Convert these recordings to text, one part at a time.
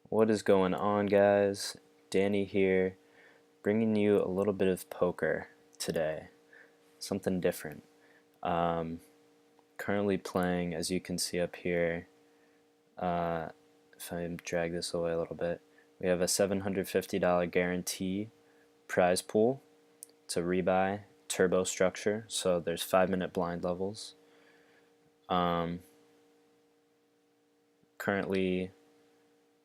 What is going on, guys? Danny here, bringing you a little bit of poker today. Something different. Um, Currently playing, as you can see up here, uh, if I drag this away a little bit, we have a $750 guarantee prize pool. It's a rebuy turbo structure, so there's 5-minute blind levels. Currently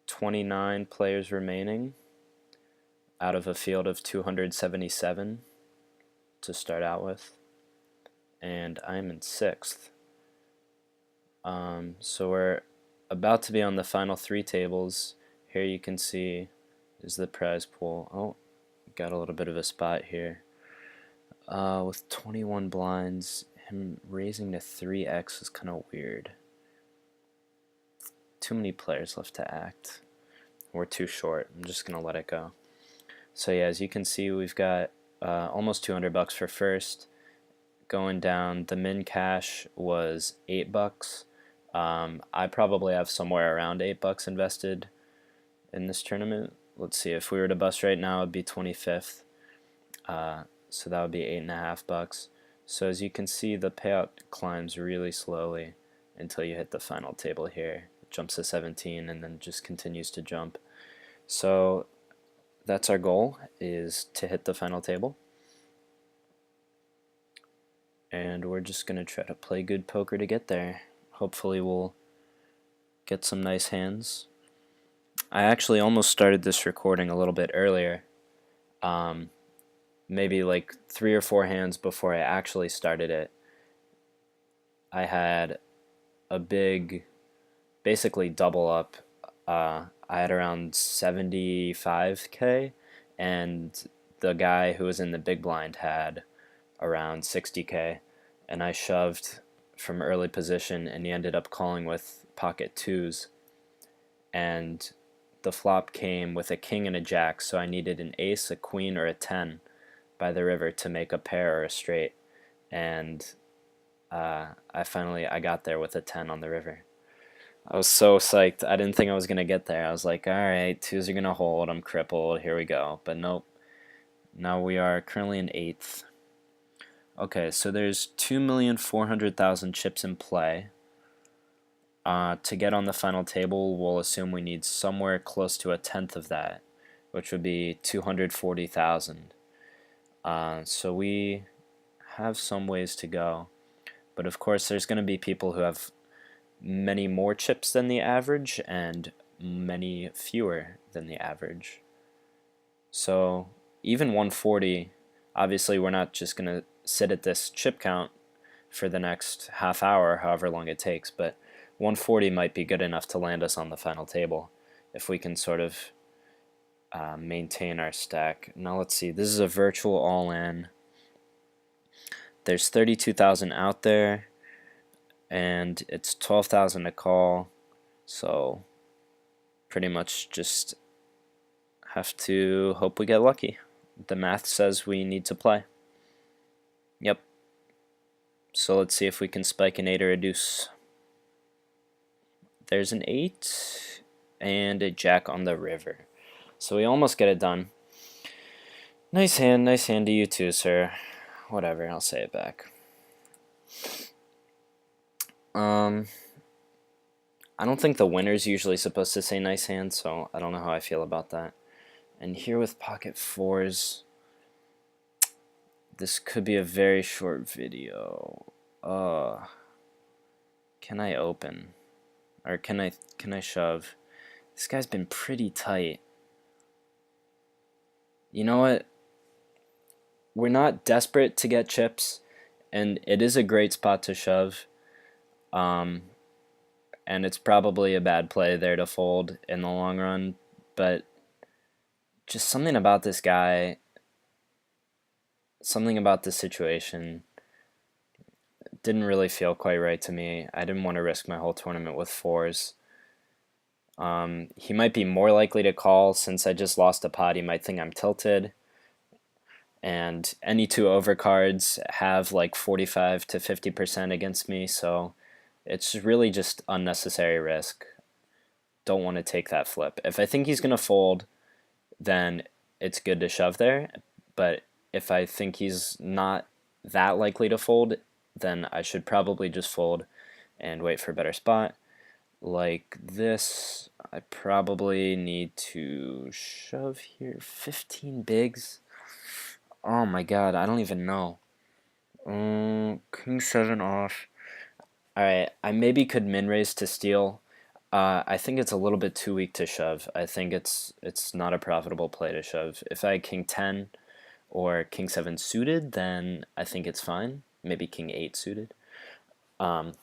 29 players remaining out of a field of 277 to start out with, and I'm in 6th. So we're about to be on the final 3 tables. Here you can see is the prize pool. Oh, got a little bit of a spot here. With 21 blinds, him raising to 3x is kind of weird. Too many players left to act. We're too short. I'm just gonna let it go. So yeah, as you can see, we've got almost 200 bucks for first. Going down, the min cash was $8. I probably have somewhere around $8 invested in this tournament. Let's see, if we were to bust right now, it'd be 25th. So that would be $8.50. So as you can see, the payout climbs really slowly until you hit the final table here. It jumps to 17 and then just continues to jump. So that's our goal, is to hit the final table. And we're just going to try to play good poker to get there. Hopefully we'll get some nice hands. I actually almost started this recording a little bit earlier. Maybe like 3 or 4 hands before I actually started it. I had a big, basically double up. I had around 75K, and the guy who was in the big blind had around 60K, and I shoved from early position, and he ended up calling with pocket 2s, and the flop came with a king and a jack, so I needed an ace, a queen, or a 10 by the river to make a pair or a straight, and I got there with a 10 on the river. I was so psyched. I didn't think I was going to get there. I was like, alright, 2s are going to hold, I'm crippled, here we go. But nope. Now we are currently in 8th. Okay, so there's 2,400,000 chips in play. To get on the final table, we'll assume we need somewhere close to a tenth of that, which would be 240,000. So we have some ways to go. But of course, there's going to be people who have many more chips than the average and many fewer than the average. So even 140, obviously we're not just going to sit at this chip count for the next half hour, however long it takes, but 140 might be good enough to land us on the final table if we can sort of maintain our stack. Now let's see, this is a virtual all-in. There's 32,000 out there, and it's 12,000 to call, so pretty much just have to hope we get lucky. The math says we need to play. Yep. So let's see if we can spike an 8 or a deuce. There's an 8 and a jack on the river. So we almost get it done. Nice hand to you too, sir. Whatever, I'll say it back. I don't think the winner's usually supposed to say nice hand, so I don't know how I feel about that. And here with pocket 4s, this could be a very short video. Can I open? Or can I shove? This guy's been pretty tight. You know what? We're not desperate to get chips, and it is a great spot to shove. And it's probably a bad play there to fold in the long run, but just something about this guy, something about this situation didn't really feel quite right to me. I didn't want to risk my whole tournament with 4s. He might be more likely to call since I just lost a pot. He might think I'm tilted. And any 2 overcards have like 45 to 50% against me, so it's really just unnecessary risk. don't want to take that flip. If I think he's going to fold, then it's good to shove there. But if I think he's not that likely to fold, then I should probably just fold and wait for a better spot. Like this, I probably need to shove here. 15 bigs? Oh my god, I don't even know. King 7 off. Alright, I maybe could min raise to steal. I think it's a little bit too weak to shove. I think it's not a profitable play to shove. If I had King 10 or King 7 suited, then I think it's fine. Maybe King 8 suited. But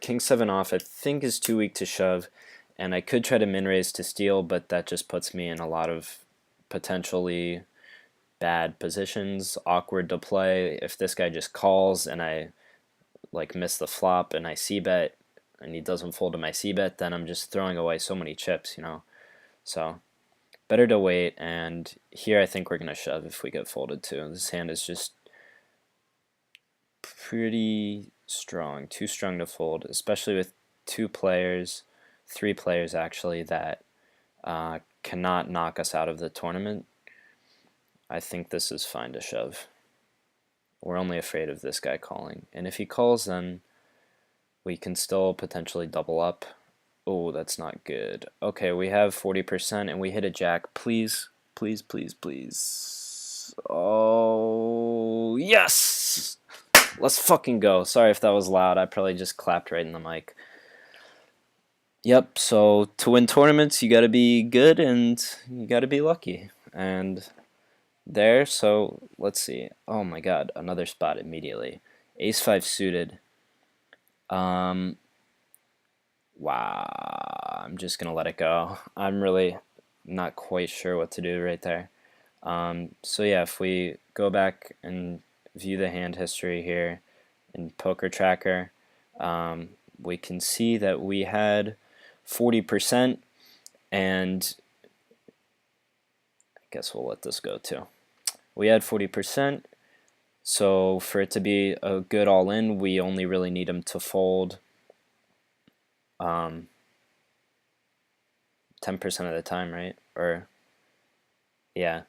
King 7 off I think is too weak to shove, and I could try to min raise to steal, but that just puts me in a lot of potentially bad positions, awkward to play. If this guy just calls and I like miss the flop and I c-bet and he doesn't fold to my c-bet, then I'm just throwing away so many chips, you know. So better to wait, and here I think we're going to shove if we get folded to. This hand is just pretty strong, too strong to fold, especially with 2 players, 3 players actually, that cannot knock us out of the tournament. I think this is fine to shove. We're only afraid of this guy calling, and if he calls, then we can still potentially double up. Oh, that's not good. Okay, we have 40% and we hit a jack. Please, please, please, please. Oh, yes! Let's fucking go. Sorry if that was loud. I probably just clapped right in the mic. Yep, so to win tournaments, you gotta be good and you gotta be lucky. And there, so let's see. Oh my god, another spot immediately. Ace 5 suited. Wow, I'm just gonna let it go. I'm really not quite sure what to do right there. So yeah, if we go back and view the hand history here in Poker Tracker, we can see that we had 40%, and I guess we'll let this go too. We had 40%, so for it to be a good all-in, we only really need him to fold 10% of the time, right? Or, yeah.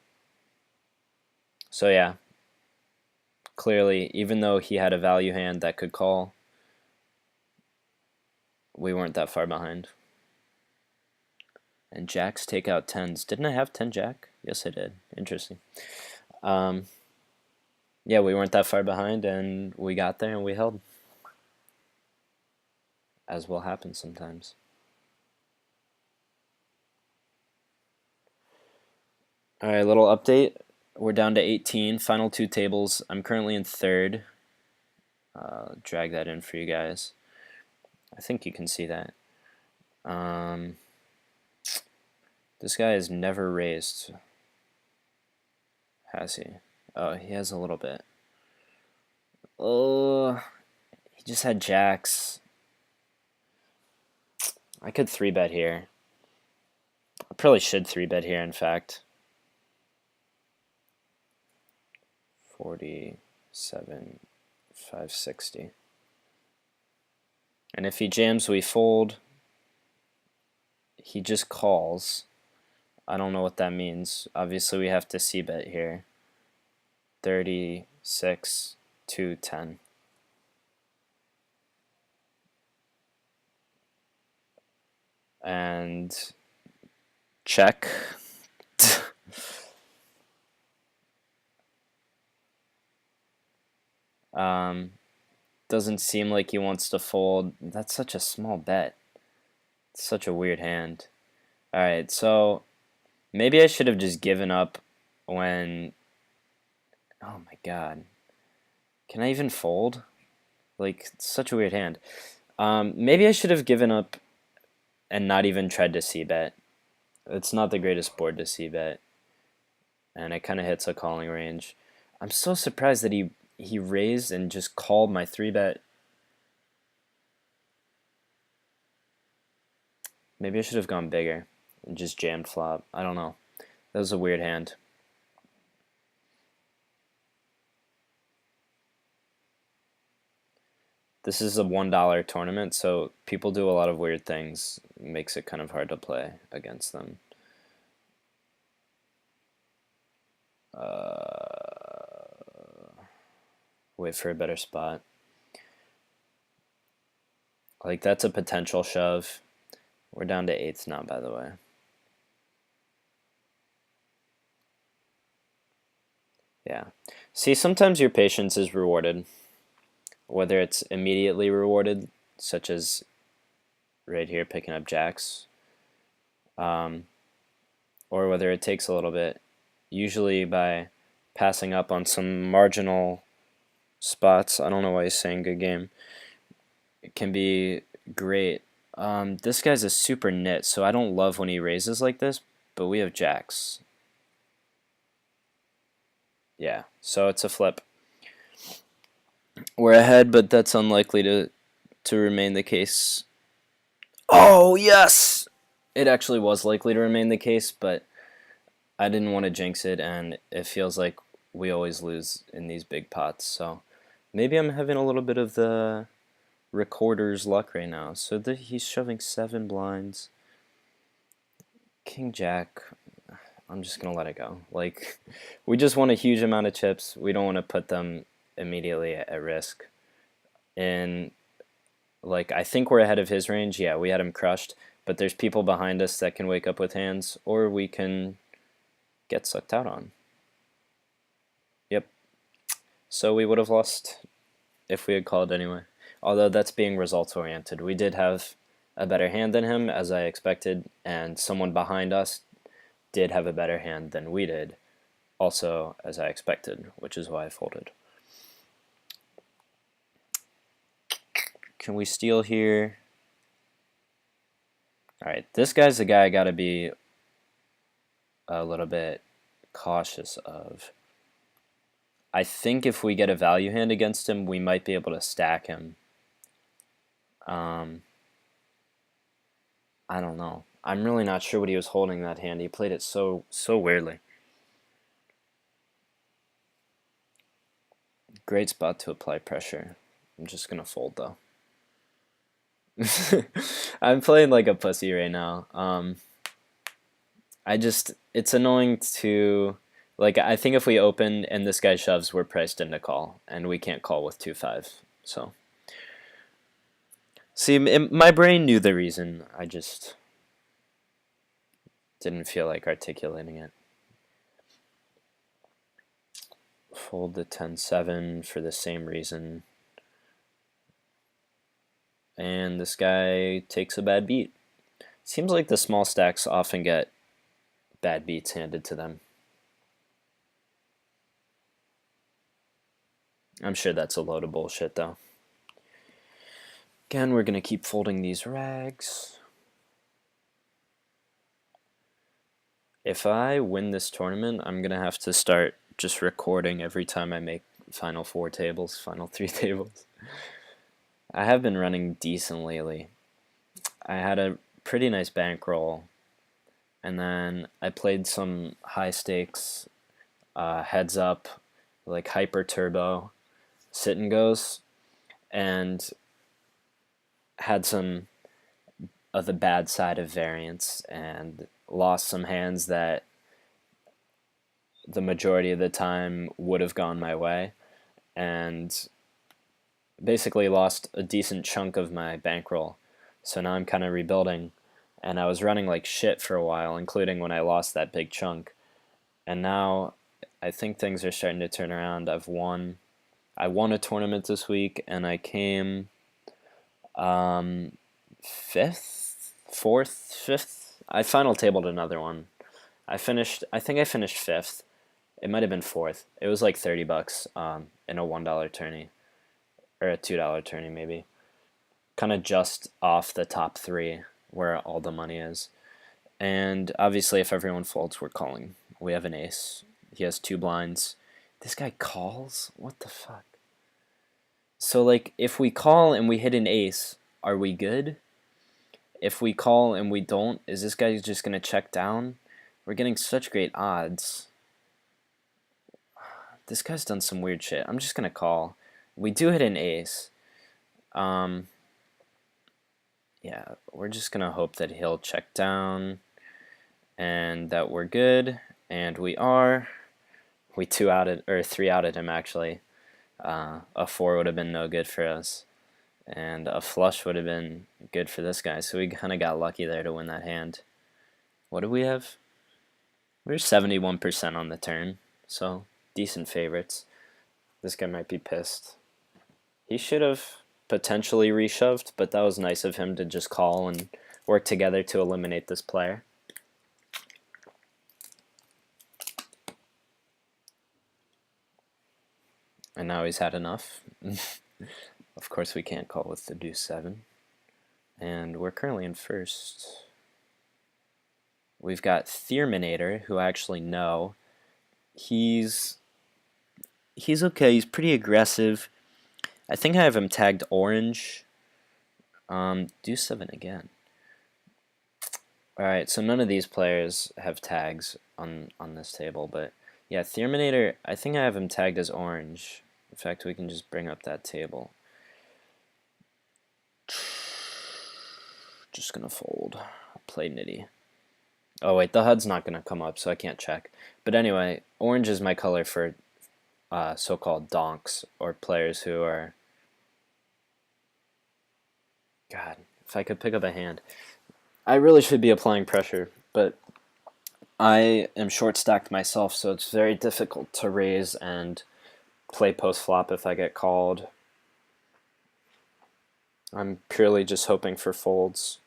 So yeah, clearly, even though he had a value hand that could call, we weren't that far behind. And jacks take out 10s. Didn't I have 10 jack? Yes, I did. Interesting. Yeah, we weren't that far behind, and we got there and we held. As will happen sometimes. Alright, little update. We're down to 18, final 2 tables. I'm currently in 3rd. Drag that in for you guys. I think you can see that. This guy has never raised. Has he? Oh, he has a little bit. Oh, he just had jacks. I could 3-bet here. I probably should 3-bet here, in fact. 47, 560. And if he jams, we fold. He just calls. I don't know what that means. Obviously, we have to c-bet here. 36 to 10. And check. Doesn't seem like he wants to fold. That's such a small bet. It's such a weird hand. Alright, so maybe I should have just given up when... Oh my god. Can I even fold? Like, it's such a weird hand. Maybe I should have given up and not even tried to c-bet. It's not the greatest board to c-bet. And it kind of hits a calling range. I'm so surprised that he raised and just called my 3-bet. Maybe I should have gone bigger and just jammed flop. I don't know. That was a weird hand. This is a $1 tournament, so people do a lot of weird things. It makes it kind of hard to play against them. Wait for a better spot. Like, that's a potential shove. We're down to 8th now, by the way. Yeah. See, sometimes your patience is rewarded. Whether it's immediately rewarded, such as right here picking up jacks, or whether it takes a little bit, usually by passing up on some marginal spots. I don't know why he's saying good game. It can be great. This guy's a super nit, so I don't love when he raises like this, but we have jacks. Yeah, so it's a flip. We're ahead, but that's unlikely to remain the case. Oh, yes! It actually was likely to remain the case, but I didn't want to jinx it, and it feels like we always lose in these big pots, so maybe I'm having a little bit of the recorder's luck right now. So he's shoving 7 blinds. King Jack, I'm just going to let it go. Like, we just want a huge amount of chips. We don't want to put them immediately at risk. And, like, I think we're ahead of his range. Yeah, we had him crushed. But there's people behind us that can wake up with hands, or we can get sucked out on. Yep. So we would have lost if we had called anyway. Although that's being results oriented. We did have a better hand than him, as I expected, and someone behind us did have a better hand than we did, also as I expected, which is why I folded. Can we steal here? Alright, this guy's the guy I gotta be a little bit cautious of. I think if we get a value hand against him, we might be able to stack him. I don't know. I'm really not sure what he was holding that hand. He played it so weirdly. Great spot to apply pressure. I'm just gonna fold though. I'm playing like a pussy right now. It's annoying to, like, I think if we open and this guy shoves, we're priced into call, and we can't call with 2-5. So, see, my brain knew the reason. I just didn't feel like articulating it. Fold the 10-7 for the same reason. And this guy takes a bad beat. Seems like the small stacks often get bad beats handed to them. I'm sure that's a load of bullshit, though. Again, we're going to keep folding these rags. If I win this tournament, I'm going to have to start just recording every time I make final 4 tables, final 3 tables. I have been running decent lately. I had a pretty nice bankroll, and then I played some high stakes, heads up, like hyper turbo, sit and goes, and had some of the bad side of variance and lost some hands that the majority of the time would have gone my way, and basically lost a decent chunk of my bankroll. So now I'm kind of rebuilding, and I was running like shit for a while, including when I lost that big chunk. And now I think things are starting to turn around. I won a tournament this week, and I came 5th, 4th, 5th. I final tabled another one. I think I finished 5th. It might have been 4th. It was like $30 in a $1 tourney, or a $2 tourney maybe. Kind of just off the top 3 where all the money is. And obviously if everyone folds, we're calling. We have an ace. He has 2 blinds. This guy calls? What the fuck? So, like, if we call and we hit an ace, are we good? If we call and we don't, is this guy just going to check down? We're getting such great odds. This guy's done some weird shit. I'm just going to call. We do hit an ace. Um, yeah, we're just gonna hope that he'll check down and that we're good, and we are. We 2-outed, or 3-outed him actually. A 4 would have been no good for us, and a flush would have been good for this guy, so we kind of got lucky there to win that hand. What do we have? We're 71% on the turn, so decent favorites. This guy might be pissed. He should have potentially reshoved, but that was nice of him to just call and work together to eliminate this player. And now he's had enough. Of course we can't call with the deuce 7. And we're currently in first. We've got Theorminator, who I actually know. He's okay. He's pretty aggressive. I think I have him tagged orange. Deuce 7 again. Alright, so none of these players have tags on this table, but yeah, Theorminator, I think I have him tagged as orange. In fact, we can just bring up that table. Just gonna fold. Play nitty. Oh wait, the HUD's not gonna come up, so I can't check. But anyway, orange is my color for so-called donks, or players who are... God, if I could pick up a hand. I really should be applying pressure, but I am short-stacked myself, so it's very difficult to raise and play post-flop if I get called. I'm purely just hoping for folds,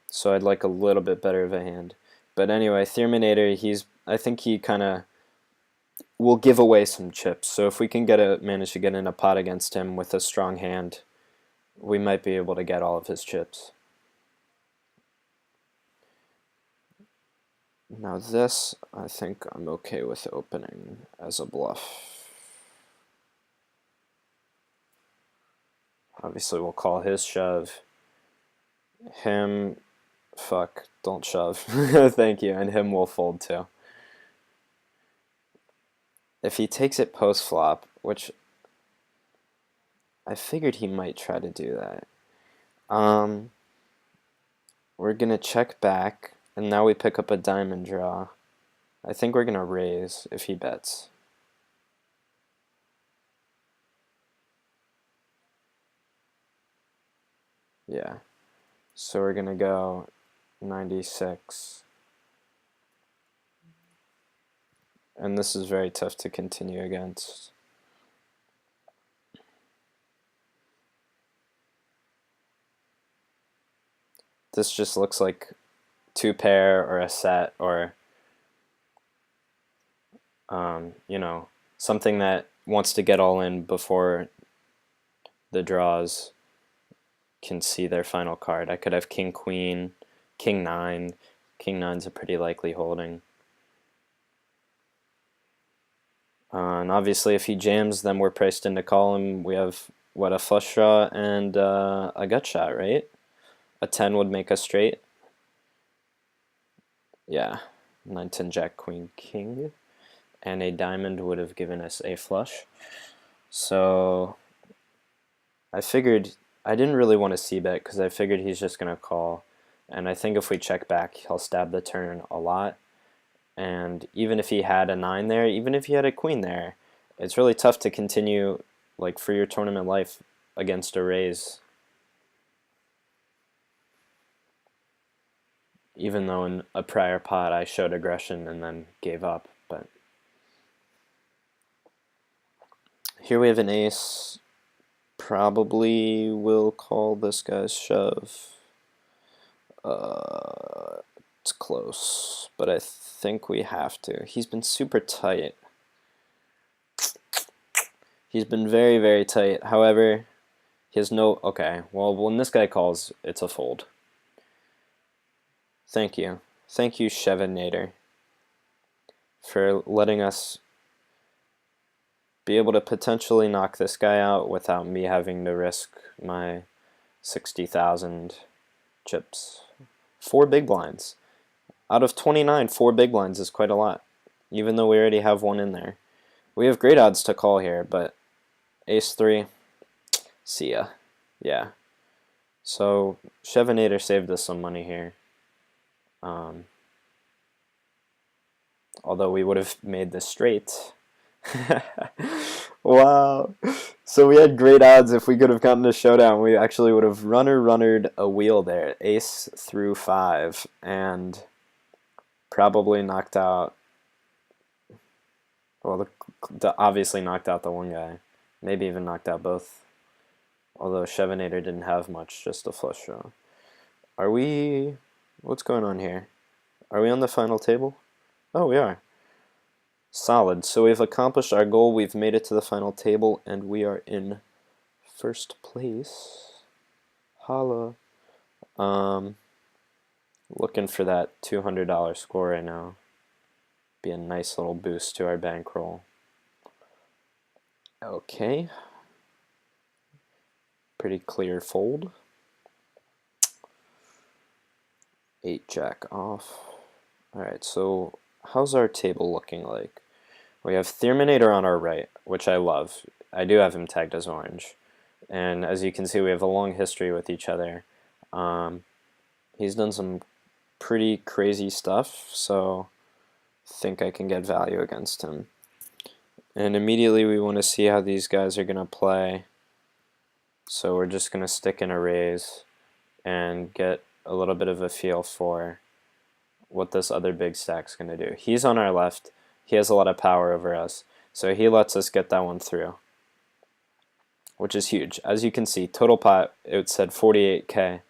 so I'd like a little bit better of a hand. But anyway, Theorminator, I think he kind of will give away some chips, so if we can manage to get in a pot against him with a strong hand, we might be able to get all of his chips. Now this, I think I'm okay with opening as a bluff. Obviously we'll call his shove. Him, fuck, don't shove. Thank you, and him will fold too. If he takes it post-flop, which I figured he might try to do that. We're gonna check back, and now we pick up a diamond draw. I think we're gonna raise if he bets. Yeah. So we're gonna go 96. And this is very tough to continue against. This just looks like 2-pair or a set, or you know, something that wants to get all in before the draws can see their final card. I could have king queen, king 9. King 9's a pretty likely holding. And obviously if he jams, then we're priced in to call him. We have, what, a flush draw and a gut shot, right? A 10 would make us straight. Yeah, 9, 10, jack, queen, king. And a diamond would have given us a flush. So I figured, I didn't really want to c-bet because I figured he's just going to call. And I think if we check back, he'll stab the turn a lot. And even if he had a 9 there, even if he had a queen there, it's really tough to continue, like, for your tournament life against a raise. Even though in a prior pot I showed aggression and then gave up. But here we have an ace. Probably will call this guy's shove. It's close, but I think we have to. He's been super tight. He's been very, very tight. However, he has no... Okay, well, when this guy calls, it's a fold. Thank you. Thank you, Chevenator, for letting us be able to potentially knock this guy out without me having to risk my 60,000 chips. 4 big blinds. Out of 29, 4 big blinds is quite a lot, even though we already have one in there. We have great odds to call here, but ace 3, see ya. Yeah. So Chevenator saved us some money here. Um, Although we would have made this straight. Wow. So we had great odds if we could have gotten a showdown. We actually would have runnered a wheel there. Ace through 5. And probably knocked out, well, obviously knocked out the one guy. Maybe even knocked out both. Although Chevenator didn't have much, just a flush draw. Are we... What's going on here? Are we on the final table? Oh, we are. Solid. So we've accomplished our goal. We've made it to the final table, and we are in first place. Holla. Looking for that $200 score right now. Be a nice little boost to our bankroll. Okay. Pretty clear fold. 8 jack off. Alright, so how's our table looking like? We have Theerminator on our right, which I love. I do have him tagged as orange. And as you can see, we have a long history with each other. He's done some pretty crazy stuff, so I think I can get value against him. And immediately we want to see how these guys are going to play. So we're just going to stick in a raise and get a little bit of a feel for what this other big stack's going to do. He's on our left. He has a lot of power over us. So he lets us get that one through, which is huge. As you can see, total pot, it said 48K.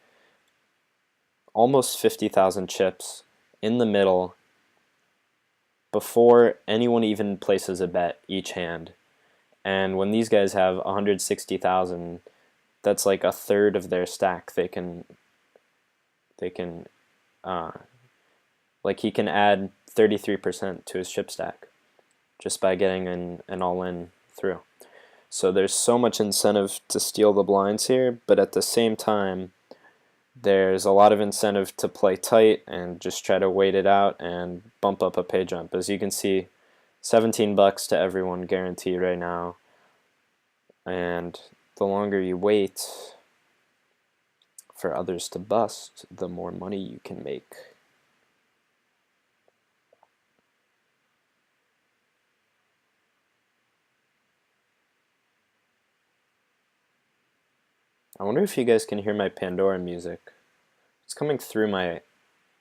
Almost 50,000 chips in the middle before anyone even places a bet each hand. And when these guys have 160,000, that's like a third of their stack. They can like he can add 33% to his chip stack just by getting an all-in through. So there's so much incentive to steal the blinds here, but at the same time, there's a lot of incentive to play tight and just try to wait it out and bump up a pay jump. As you can see, 17 bucks to everyone guaranteed right now. And the longer you wait for others to bust, the more money you can make. I wonder if you guys can hear my Pandora music. It's coming through my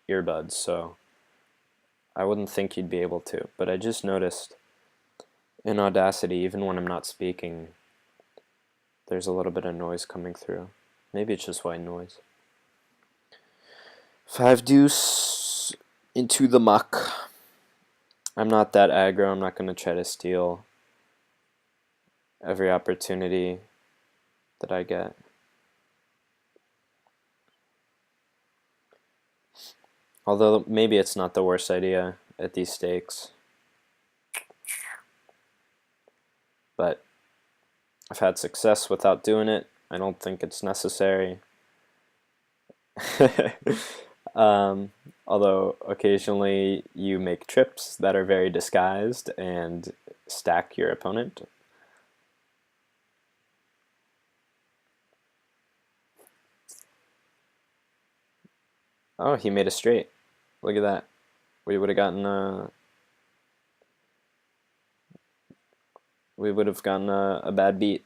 earbuds, so I wouldn't think you'd be able to, but I just noticed in Audacity, even when I'm not speaking, there's a little bit of noise coming through. Maybe it's just white noise. 5 deuce into the muck. I'm not that aggro. I'm not going to try to steal every opportunity that I get. Although maybe it's not the worst idea at these stakes. But I've had success without doing it. I don't think it's necessary. Although occasionally you make trips that are very disguised and stack your opponent. Oh, he made a straight. Look at that. We would have gotten a bad beat.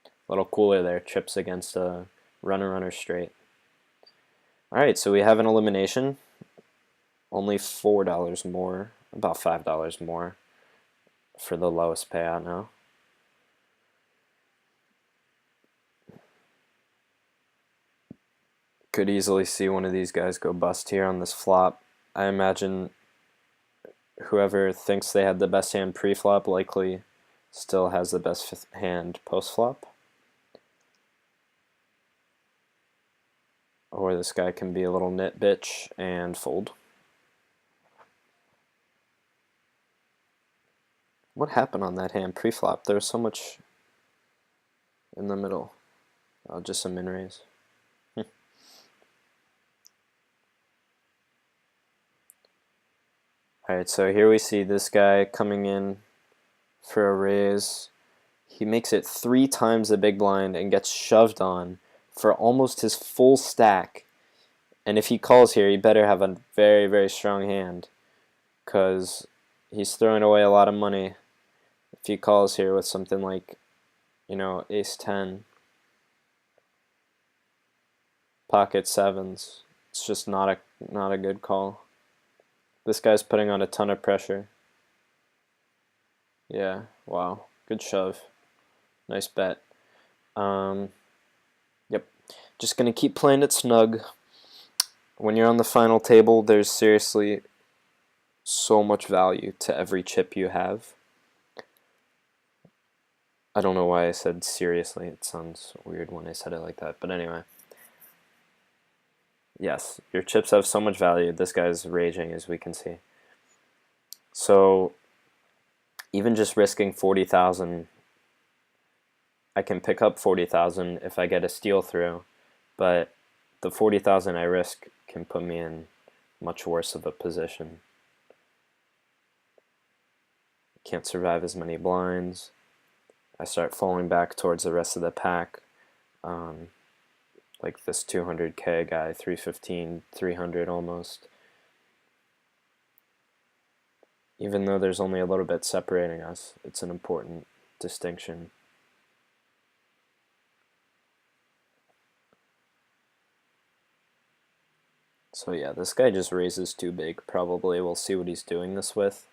A little cooler there. Trips against a runner straight. Alright, so we have an elimination. Only $4 more, about $5 more for the lowest payout now. Could easily see one of these guys go bust here on this flop. I imagine whoever thinks they had the best hand pre-flop likely still has the best hand post-flop. Or this guy can be a little nit bitch and fold. What happened on that hand pre-flop? There was so much in the middle. Oh, just a min raise. Alright, so here we see this guy coming in for a raise. He makes it 3 times the big blind and gets shoved on for almost his full stack. And if he calls here, he better have a very, very strong hand, because he's throwing away a lot of money if he calls here with something like, you know, ace 10, pocket sevens. It's just not a good call. This guy's putting on a ton of pressure. Yeah, wow, good shove. Nice bet. Yep, just gonna keep playing it snug. When you're on the final table, there's seriously so much value to every chip you have. I don't know why I said seriously. It sounds weird when I said it like that. But anyway. Yes, your chips have so much value. This guy's raging, as we can see. So even just risking 40,000, I can pick up 40,000 if I get a steal through. But the 40,000 I risk can put me in much worse of a position. Can't survive as many blinds. I start falling back towards the rest of the pack. Like this 200k guy, 315, 300 almost. Even though there's only a little bit separating us, it's an important distinction. So yeah, this guy just raises too big, probably. We'll see what he's doing this with,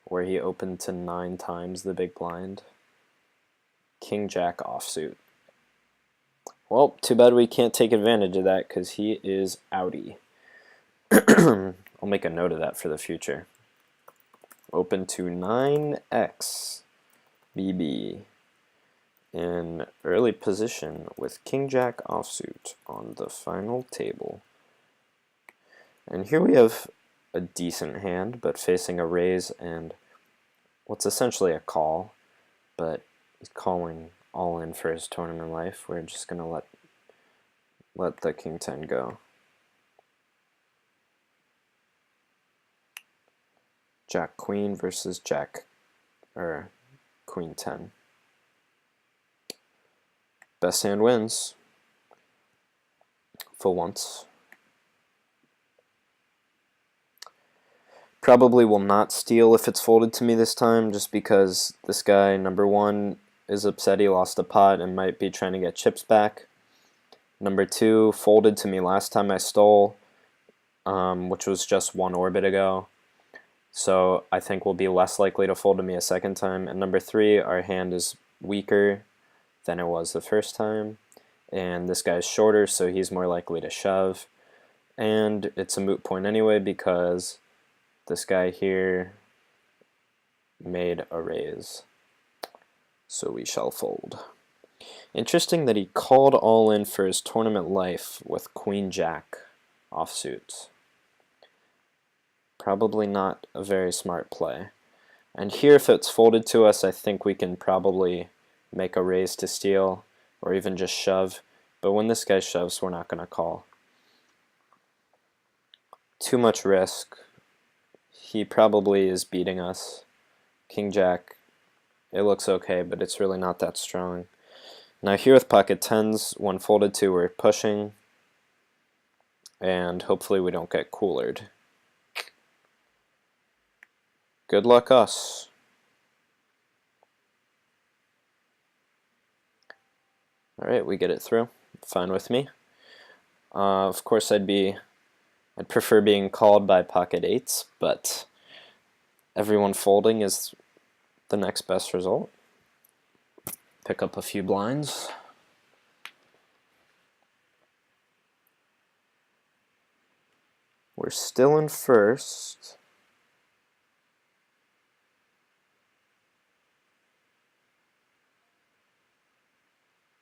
where he opened to 9 times the big blind. King Jack offsuit. Well, too bad we can't take advantage of that, because he is outie. I'll make a note of that for the future. Open to 9x BB in early position with King Jack offsuit on the final table. And here we have a decent hand, but facing a raise and what's essentially a call, but he's calling all in for his tournament life. We're just gonna let the King 10 go. Jack Queen versus Queen 10. Best hand wins. For once. Probably will not steal if it's folded to me this time, just because this guy, number 1, is upset he lost a pot and might be trying to get chips back. Number 2, folded to me last time I stole, which was just 1 orbit ago. So I think we'll be less likely to fold to me a second time. And number 3, our hand is weaker than it was the first time. And this guy's shorter, so he's more likely to shove. And it's a moot point anyway, because this guy here made a raise. So we shall fold. Interesting that he called all in for his tournament life with Queen Jack offsuit. Probably not a very smart play. And here, if it's folded to us, I think we can probably make a raise to steal, or even just shove. But when this guy shoves, we're not going to call. Too much risk. He probably is beating us. King Jack, it looks okay, but it's really not that strong. Now here with pocket 10s, when folded to, we're pushing, and hopefully we don't get coolered. Good luck us. Alright, we get it through. Fine with me. Of course I'd prefer being called by pocket 8s, but everyone folding is the next best result. Pick up a few blinds. We're still in first.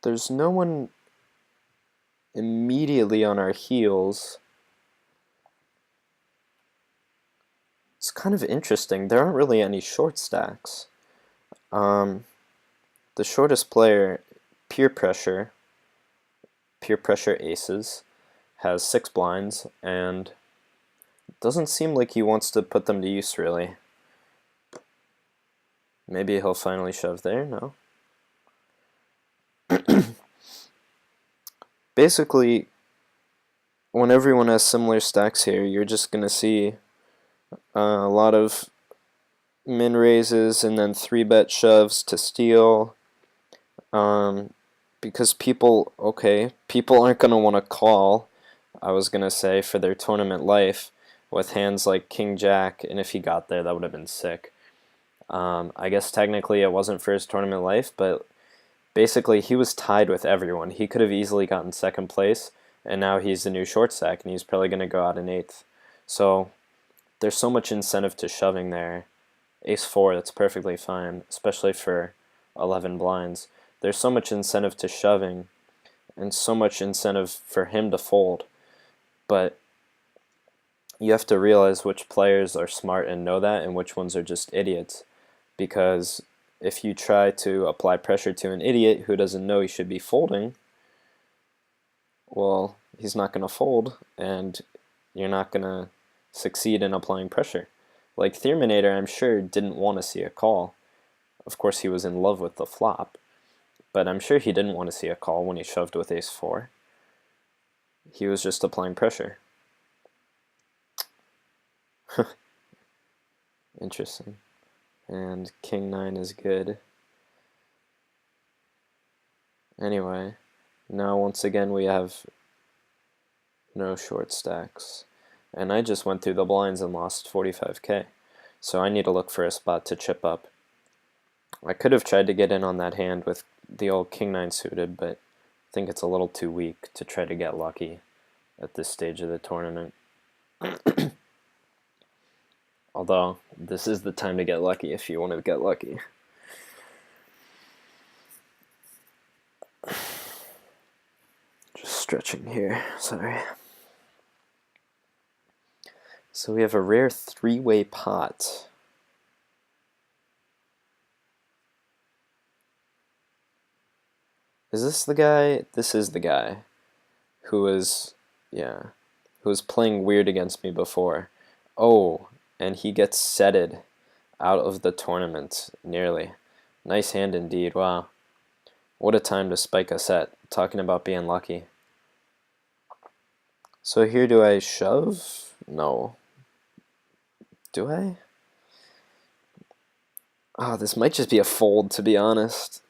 There's no one immediately on our heels. It's kind of interesting. There aren't really any short stacks. The shortest player, peer pressure aces, has 6 blinds, and it doesn't seem like he wants to put them to use, really. Maybe he'll finally shove there, no? basically, when everyone has similar stacks here, you're just going to see a lot of min raises and then 3-bet shoves to steal. Because people aren't going to want to call, I was going to say, for their tournament life with hands like King Jack, and if he got there, that would have been sick. I guess technically it wasn't for his tournament life, but basically he was tied with everyone. He could have easily gotten second place, and now he's the new short stack, and he's probably going to go out in 8th. So there's so much incentive to shoving there. Ace-4, that's perfectly fine, especially for 11 blinds. There's so much incentive to shoving, and so much incentive for him to fold. But you have to realize which players are smart and know that, and which ones are just idiots. Because if you try to apply pressure to an idiot who doesn't know he should be folding, well, he's not going to fold, and you're not going to succeed in applying pressure. Like Theorminator, I'm sure, didn't want to see a call. Of course, he was in love with the flop, but I'm sure he didn't want to see a call when he shoved with Ace-4. He was just applying pressure. Interesting. And King-9 is good. Anyway, now once again we have no short stacks. And I just went through the blinds and lost 45k. So I need to look for a spot to chip up. I could have tried to get in on that hand with the old King-9 suited, but I think it's a little too weak to try to get lucky at this stage of the tournament. Although, this is the time to get lucky if you want to get lucky. Just stretching here, sorry. So we have a rare 3-way pot. Is this the guy? This is the guy who was, who was playing weird against me before. Oh, and he gets setted out of the tournament, nearly. Nice hand indeed, wow. What a time to spike a set, talking about being lucky. So here, do I shove? No. Do I? Oh, this might just be a fold, to be honest.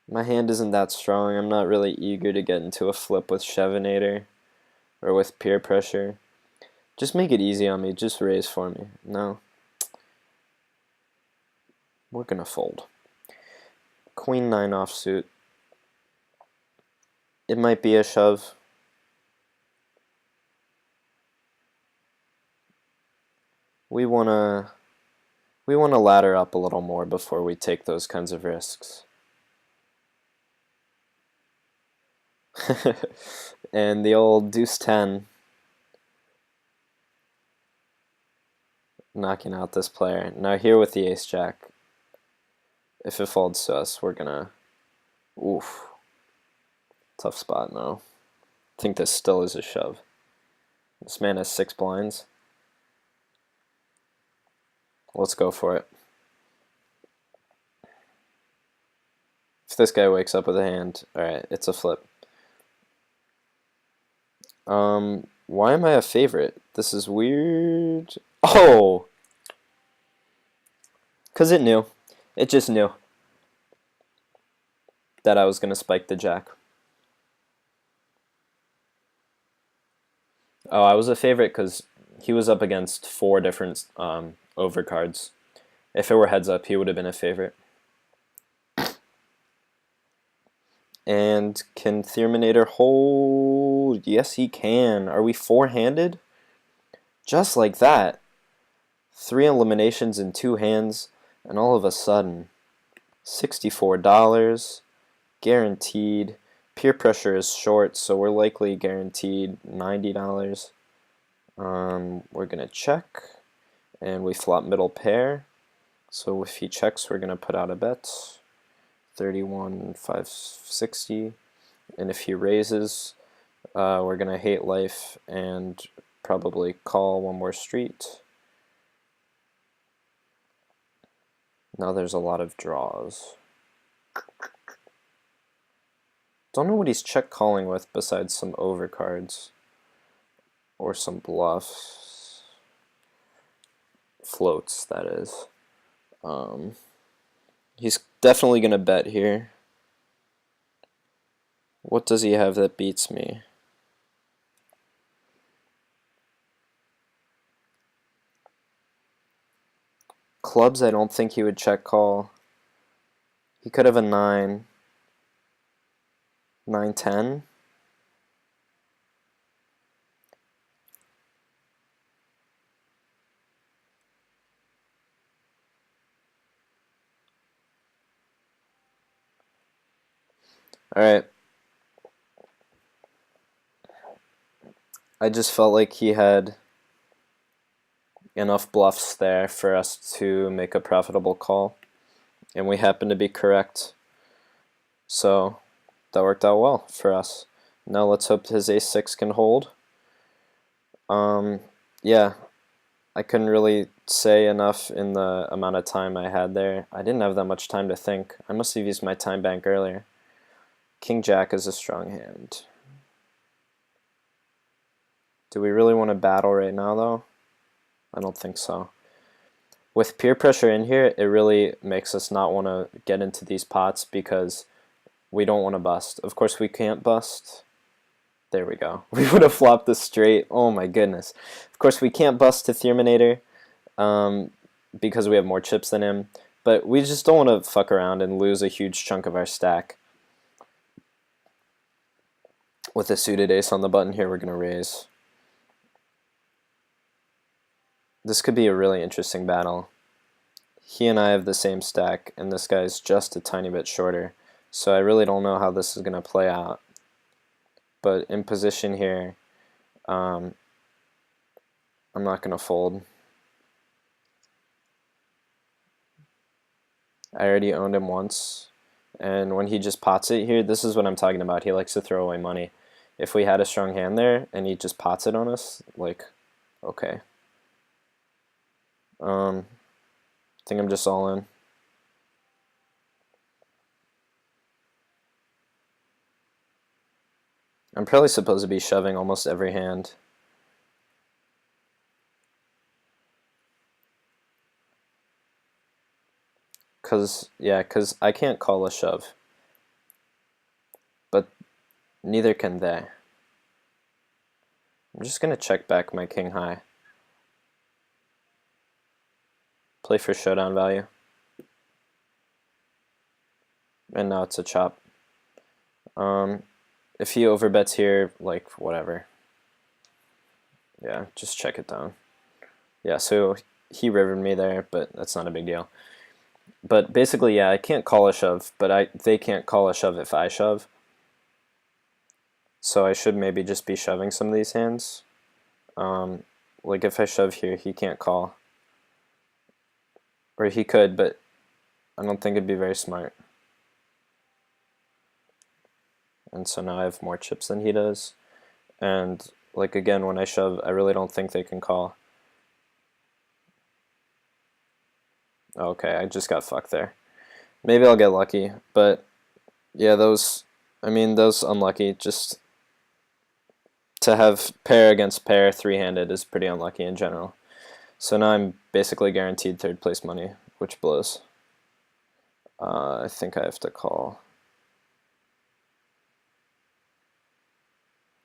My hand isn't that strong. I'm not really eager to get into a flip with Shevinator or with peer pressure. Just make it easy on me. Just raise for me. No. We're going to fold. Queen-9 offsuit. It might be a shove. We want to ladder up a little more before we take those kinds of risks. And the old deuce-10 knocking out this player. Now here with the ace-jack, if it folds to us, we're gonna, oof, tough spot now. I think this still is a shove. This man has 6 blinds. Let's go for it. If this guy wakes up with a hand, alright, it's a flip. Why am I a favorite? This is weird. Oh! Because it knew. It just knew that I was going to spike the jack. Oh, I was a favorite because he was up against 4 different overcards. If it were heads up, he would have been a favorite. And can Theorminator hold? Yes, he can. Are we 4-handed? Just like that. 3 eliminations in 2 hands, and all of a sudden, $64, guaranteed. Peer pressure is short, so we're likely guaranteed $90. We're going to check, and we flop middle pair. So if he checks, we're going to put out a bet. 31,560. And if he raises, we're going to hate life and probably call one more street. Now there's a lot of draws. Don't know what he's check calling with besides some overcards or some bluffs. Floats, that is. He's definitely gonna bet here. What does he have that beats me? Clubs, I don't think he would check call. He could have a 9. 9-10. Alright. I just felt like he had enough bluffs there for us to make a profitable call, and we happened to be correct. So that worked out well for us. Now let's hope his ace-6 can hold. Yeah, I couldn't really say enough in the amount of time I had there. I didn't have that much time to think. I must have used my time bank earlier. King-Jack is a strong hand. Do we really want to battle right now, though? I don't think so. With peer pressure in here, it really makes us not want to get into these pots because we don't want to bust. Of course, we can't bust. There we go. We would have flopped this straight. Oh my goodness. Of course, we can't bust to Thearminator because we have more chips than him. But we just don't want to fuck around and lose a huge chunk of our stack. With a suited ace on the button here, we're going to raise. This could be a really interesting battle. He and I have the same stack, and this guy's just a tiny bit shorter. So I really don't know how this is going to play out. But in position here, I'm not going to fold. I already owned him once, and when he just pots it here, this is what I'm talking about. He likes to throw away money. If we had a strong hand there, and he just pots it on us, like, okay. I think I'm just all in. I'm probably supposed to be shoving almost every hand. Cause I can't call a shove. But neither can they. I'm just gonna check back my king high. Play for showdown value. And now it's a chop. If he overbets here, like, whatever. Yeah, just check it down. Yeah, so he rivered me there, but that's not a big deal. But basically, yeah, I can't call a shove, but they can't call a shove if I shove. So I should maybe just be shoving some of these hands. Like if I shove here, he can't call. Or he could, but I don't think it'd be very smart. And so now I have more chips than he does. And like again, when I shove, I really don't think they can call. Okay, I just got fucked there. Maybe I'll get lucky, but yeah, those unlucky. Just to have pair against pair three-handed is pretty unlucky in general. So now I'm basically guaranteed third place money, which blows. I think I have to call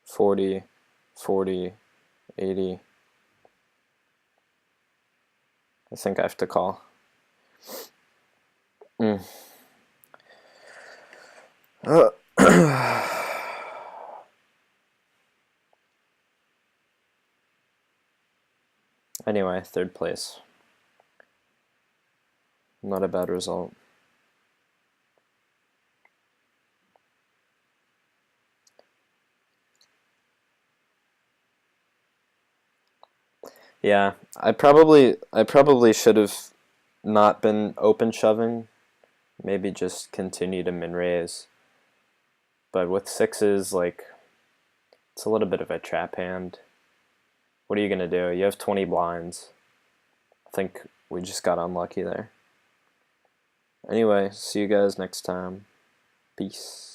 40, 40, 80. I think I have to call. Anyway, third place. Not a bad result. Yeah, I probably should have not been open shoving. Maybe just continue to min raise. But with sixes, like, it's a little bit of a trap hand. What are you gonna do? You have 20 blinds. I think we just got unlucky there. Anyway, see you guys next time. Peace.